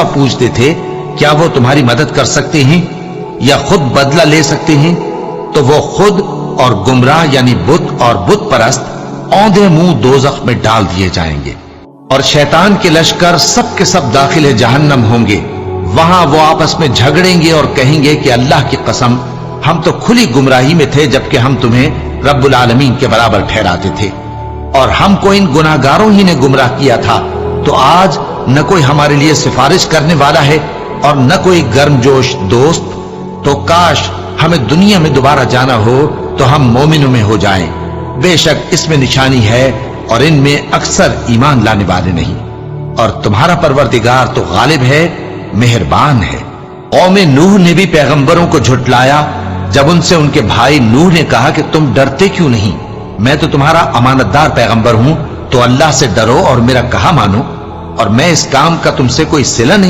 पूछते थे क्या वो तुम्हारी मदद कर सकते हैं या खुद बदला ले सकते हैं, तो वो खुद और गुमराह यानी बुत और बुत परस्त औंधे मुंह दोजख में डाल दिए जाएंगे। और शैतान के लश्कर सब के सब दाखिल जहन्नम होंगे। वहां वो आपस में झगड़ेंगे और कहेंगे कि अल्लाह की कसम, हम तो खुली गुमराही में थे जबकि हम तुम्हें रब्बुल आलमीन के बराबर ठहराते थे, और हमको इन गुनाहगारों ही ने गुमराह किया था। तो आज न कोई हमारे लिए सिफारिश करने वाला है और न कोई गर्मजोश दोस्त। तो काश हमें दुनिया में दोबारा जाना हो तो हम मोमिनों में हो जाएं। बेशक इसमें निशानी है और इनमें अक्सर ईमान लाने वाले नहीं। और तुम्हारा परवरदिगार तो गालिब है, मेहरबान है। कौम नूह ने भी पैगंबरों को झुटलाया जब उनसे उनके भाई नूह ने कहा कि तुम डरते क्यों नहीं, मैं तो तुम्हारा अमानतदार पैगंबर हूं, तो अल्लाह से डरो और मेरा कहा मानो, और मैं इस काम का तुमसे कोई सिला नहीं